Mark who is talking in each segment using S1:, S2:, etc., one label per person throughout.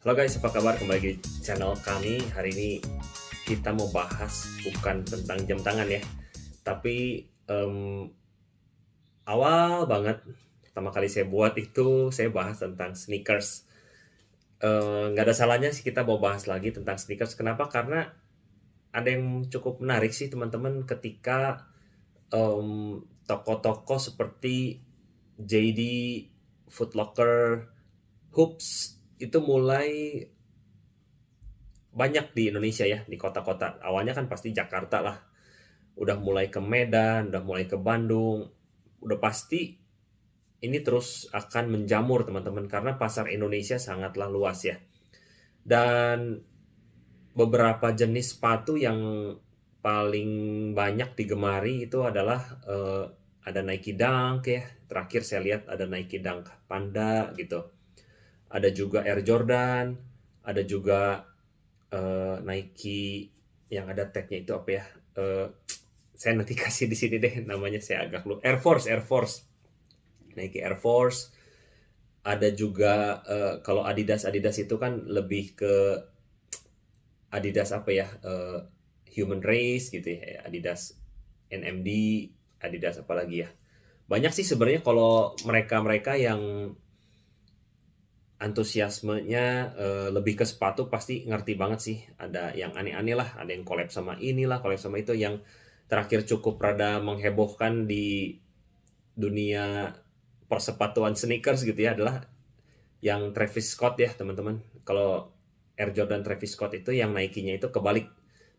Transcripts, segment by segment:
S1: Halo guys, apa kabar? Kembali di channel kami. Hari ini kita mau bahas bukan tentang jam tangan ya, tapi awal banget pertama kali saya buat itu saya bahas tentang sneakers. Nggak ada salahnya sih kita mau bahas lagi tentang sneakers. Kenapa? Karena ada yang cukup menarik sih teman-teman ketika toko-toko seperti JD, Foot Locker, Hoops itu mulai banyak di Indonesia ya, di kota-kota. Awalnya kan pasti Jakarta lah, udah mulai ke Medan, udah mulai ke Bandung, udah pasti ini terus akan menjamur teman-teman karena pasar Indonesia sangatlah luas ya. Dan beberapa jenis sepatu yang paling banyak digemari itu adalah ada Nike Dunk ya. Terakhir saya lihat ada Nike Dunk Panda gitu. Ada juga Air Jordan, ada juga Nike yang ada tagnya itu apa ya? Eh, saya nanti kasih di sini deh namanya, saya agak lupa. Air Force, Nike Air Force. Ada juga kalau Adidas itu kan lebih ke Adidas apa ya? Human Race gitu ya, Adidas NMD, Adidas apa lagi ya? Banyak sih sebenarnya kalau mereka-mereka yang antusiasmenya lebih ke sepatu pasti ngerti banget sih. Ada yang aneh-aneh lah, ada yang collab sama inilah, collab sama itu. Yang terakhir cukup rada menghebohkan di dunia persepatuan sneakers gitu ya adalah yang Travis Scott ya teman-teman. Kalau Air Jordan Travis Scott itu yang Nike-nya itu kebalik.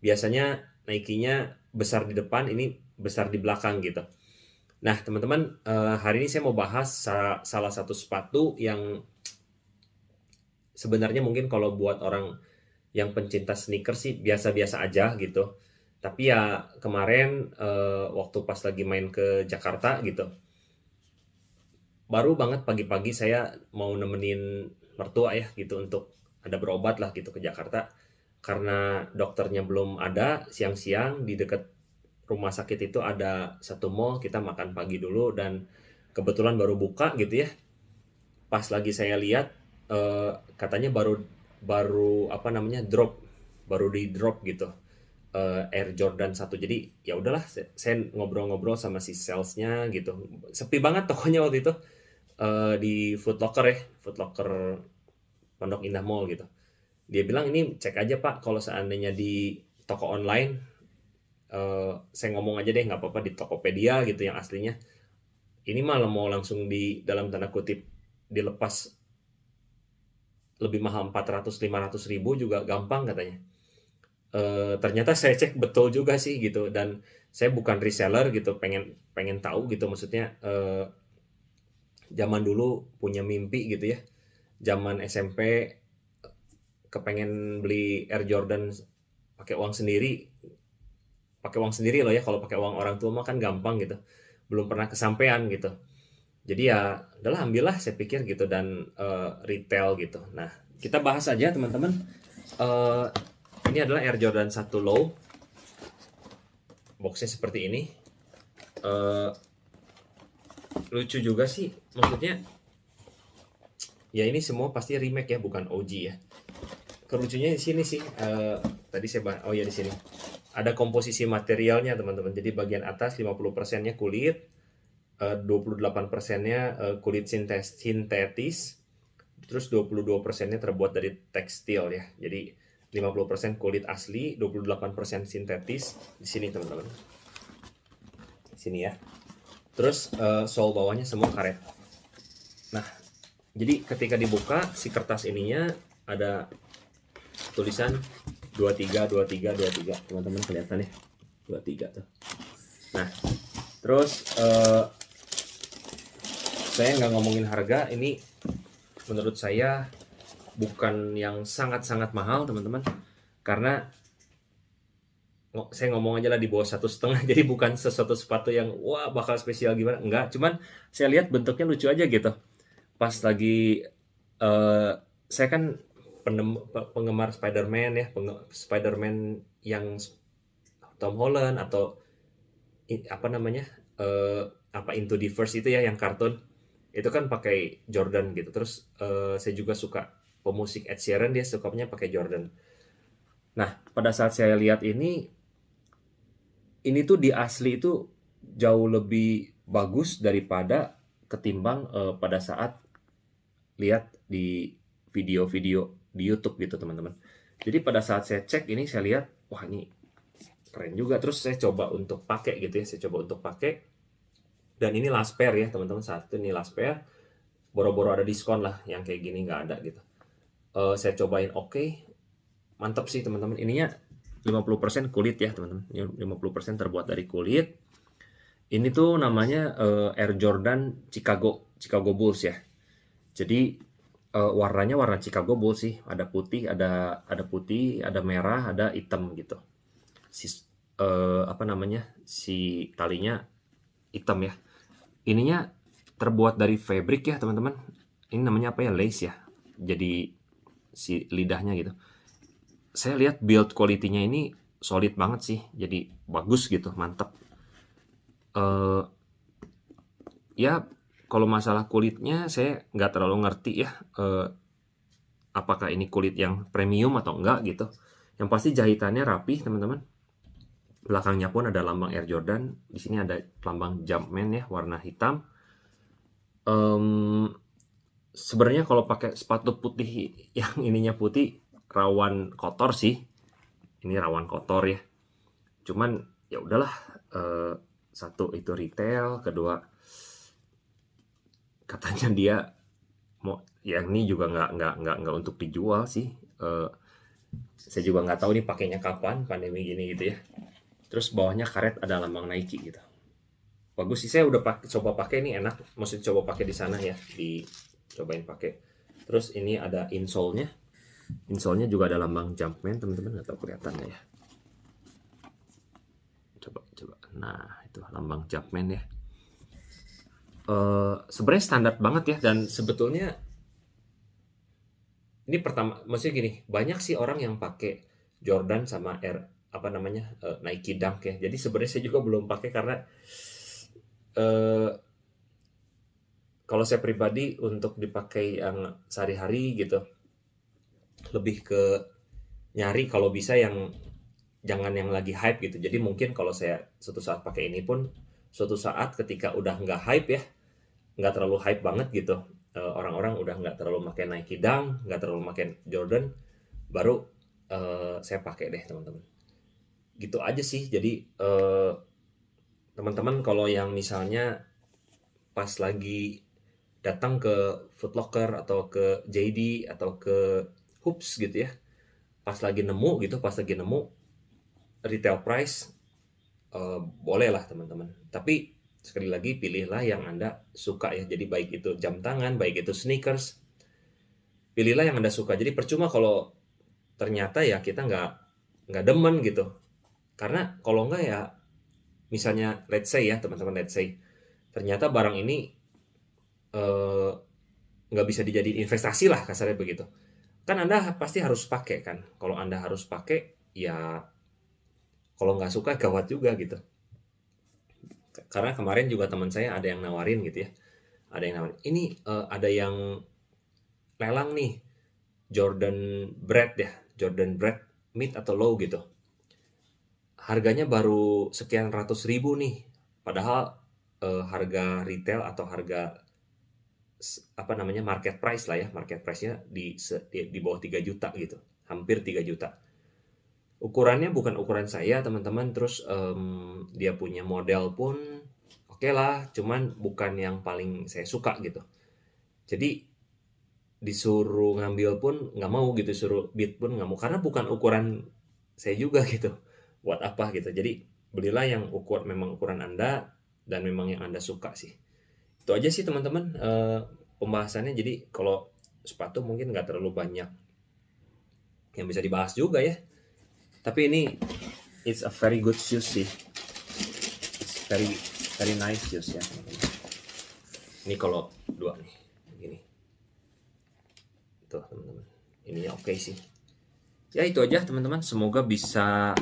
S1: Biasanya Nike-nya besar di depan, ini besar di belakang gitu. Nah teman-teman, hari ini saya mau bahas salah satu sepatu yang sebenarnya mungkin kalau buat orang yang pencinta sneakers sih biasa-biasa aja gitu. Tapi ya kemarin waktu pas lagi main ke Jakarta gitu, baru banget pagi-pagi saya mau nemenin mertua ya gitu untuk ada berobat lah gitu ke Jakarta. Karena dokternya belum ada, siang-siang di dekat rumah sakit itu ada satu mall, kita makan pagi dulu dan kebetulan baru buka gitu ya. Pas lagi saya lihat katanya baru baru apa namanya drop, baru di drop gitu, Air Jordan 1. Jadi ya udahlah, saya ngobrol-ngobrol sama si salesnya gitu. Sepi banget tokonya waktu itu, di Foot Locker ya, Foot Locker Pondok Indah Mall gitu. Dia bilang ini cek aja Pak, kalau seandainya di toko online, saya ngomong aja deh nggak apa-apa di Tokopedia gitu yang aslinya. Ini malah mau langsung di dalam tanda kutip dilepas lebih mahal 400-500 ribu juga gampang katanya. Ternyata saya cek betul juga sih gitu, dan saya bukan reseller gitu, pengen pengen tahu gitu maksudnya. Zaman dulu punya mimpi gitu ya, zaman SMP kepengen beli Air Jordan pakai uang sendiri, loh ya. Kalau pakai uang orang tua mah kan gampang gitu, belum pernah kesampaian gitu. Jadi ya udahlah, ambillah saya pikir gitu, dan retail gitu. Nah kita bahas aja teman-teman. Eh, ini adalah Air Jordan 1 Low, boxnya seperti ini. Eh, lucu juga sih maksudnya, ya ini semua pasti remake ya, bukan OG ya. Kelucunya di sini sih, tadi saya bahas, oh ya di sini ada komposisi materialnya teman-teman. Jadi bagian atas 50%-nya kulit, 28%-nya kulit sintetis, terus 22%-nya terbuat dari tekstil ya. Jadi 50% kulit asli, 28% sintetis di sini teman-teman. Di sini ya. Terus sole bawahnya semua karet. Nah, jadi ketika dibuka si kertas ininya ada tulisan 23 23 23. Teman-teman kelihatan ya? 23 tuh. Nah, terus saya nggak ngomongin harga, ini menurut saya bukan yang sangat-sangat mahal teman-teman, karena saya ngomong aja lah di bawah 1,5. Jadi bukan sesuatu sepatu yang wah bakal spesial gimana, enggak. Cuman saya lihat bentuknya lucu aja gitu. Pas lagi saya kan penggemar Spider-Man ya, Spider-Man yang Tom Holland atau apa namanya, apa Into the Verse itu ya, yang kartun itu kan pakai Jordan gitu. Terus saya juga suka pemusik Ed Sheeran, dia sukanya pakai Jordan. Nah, pada saat saya lihat ini tuh di asli itu jauh lebih bagus daripada ketimbang pada saat lihat di video-video di YouTube gitu teman-teman. Jadi pada saat saya cek ini, saya lihat, wah ini keren juga. Terus saya coba untuk pakai gitu ya, saya coba untuk pakai. Dan ini last pair ya teman-teman, saat itu ini last pair. Boro-boro ada diskon lah, yang kayak gini nggak ada gitu. Saya cobain, oke, mantap sih teman-teman. Ininya 50% kulit ya teman-teman. 50% terbuat dari kulit. Ini tuh namanya Air Jordan Chicago Bulls ya. Jadi warnanya warna Chicago Bulls sih. Ada putih, putih, ada merah, ada hitam gitu. Apa namanya? Si talinya hitam ya. Ininya terbuat dari fabric ya teman-teman. Ini namanya apa ya? Lace ya. Jadi si lidahnya gitu. Saya lihat build quality-nya ini solid banget sih. Jadi bagus gitu, mantap. Ya kalau masalah kulitnya saya nggak terlalu ngerti ya. Apakah ini kulit yang premium atau enggak gitu. Yang pasti jahitannya rapi teman-teman. Belakangnya pun ada lambang Air Jordan. Di sini ada lambang Jumpman ya, warna hitam. Sebenarnya kalau pakai sepatu putih yang ininya putih, rawan kotor sih. Ini rawan kotor ya. Cuman ya udahlah. Satu itu retail, kedua katanya dia mau, yang ini juga nggak untuk dijual sih. Saya juga nggak tahu nih pakainya kapan, pandemi gini gitu ya. Terus bawahnya karet ada lambang Nike gitu. Bagus sih, saya udah coba pakai, ini enak. Maksudnya coba pakai di sana ya, dicobain pakai. Terus ini ada insole-nya. Insole-nya juga ada lambang Jumpman teman-teman, nggak tahu kelihatannya ya. Coba. Nah, itu lambang Jumpman ya. Sebenarnya standar banget ya, dan sebetulnya ini pertama, maksudnya gini, banyak sih orang yang pakai Jordan sama Nike Dunk ya. Jadi sebenarnya saya juga belum pakai karena kalau saya pribadi untuk dipakai yang sehari-hari gitu, lebih ke nyari kalau bisa yang jangan yang lagi hype gitu. Jadi mungkin kalau saya suatu saat pakai ini pun, suatu saat ketika udah nggak hype ya, nggak terlalu hype banget gitu, orang-orang udah nggak terlalu pakai Nike Dunk, nggak terlalu pakai Jordan, baru saya pakai deh teman-teman. Gitu aja sih. Jadi teman-teman kalau yang misalnya pas lagi datang ke Foot Locker atau ke JD atau ke Hoops gitu ya, pas lagi nemu retail price, boleh lah teman-teman. Tapi sekali lagi pilihlah yang Anda suka ya. Jadi baik itu jam tangan, baik itu sneakers, pilihlah yang Anda suka. Jadi percuma kalau ternyata ya kita nggak demen gitu. Karena kalau nggak ya, misalnya let's say ya teman-teman, ternyata barang ini nggak bisa dijadiin investasi lah kasarnya begitu. Kan Anda pasti harus pakai kan. Kalau Anda harus pakai ya, kalau nggak suka gawat juga gitu. Karena kemarin juga teman saya ada yang nawarin gitu ya. Ada yang nawarin, ini ada yang lelang nih Jordan Bread ya, Jordan Bread mid atau low gitu. Harganya baru sekian ratus ribu nih. Padahal harga retail atau harga market price lah ya, market price-nya di bawah 3 juta gitu, hampir 3 juta. Ukurannya bukan ukuran saya teman-teman. Terus dia punya model pun oke lah, cuman bukan yang paling saya suka gitu. Jadi disuruh ngambil pun nggak mau gitu, suruh bid pun nggak mau, karena bukan ukuran saya juga gitu. Buat apa gitu. Jadi belilah yang memang ukuran Anda dan memang yang Anda suka sih. Itu aja sih teman-teman pembahasannya. Jadi kalau sepatu mungkin nggak terlalu banyak yang bisa dibahas juga ya. Tapi ini it's a very good shoes sih. It's very very nice shoes ya teman-teman. Ini kalau dua nih begini. Tuh teman-teman. Ininya oke sih. Ya itu aja teman-teman. Semoga bisa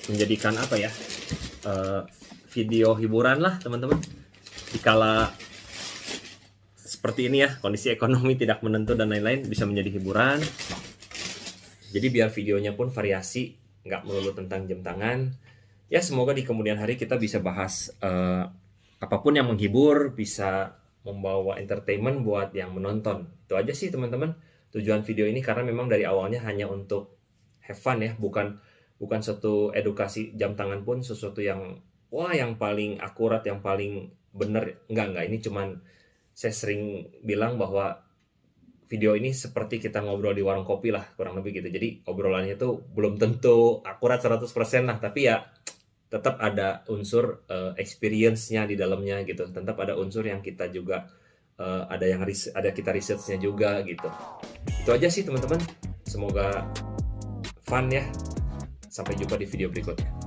S1: menjadikan video hiburan lah teman-teman. Dikala seperti ini ya, kondisi ekonomi tidak menentu dan lain-lain, bisa menjadi hiburan. Jadi biar videonya pun variasi, nggak melulu tentang jam tangan. Ya semoga di kemudian hari kita bisa bahas apapun yang menghibur, bisa membawa entertainment buat yang menonton. Itu aja sih teman-teman tujuan video ini, karena memang dari awalnya hanya untuk have fun ya, bukan suatu edukasi jam tangan pun sesuatu yang wah yang paling akurat, yang paling benar. Enggak, ini cuman saya sering bilang bahwa video ini seperti kita ngobrol di warung kopi lah, kurang lebih gitu. Jadi obrolannya tuh belum tentu akurat 100% lah, tapi ya tetap ada unsur experience-nya di dalamnya gitu. Tetap ada unsur yang kita juga ada kita research-nya juga gitu. Itu aja sih teman-teman. Semoga fun ya. Sampai jumpa di video berikutnya.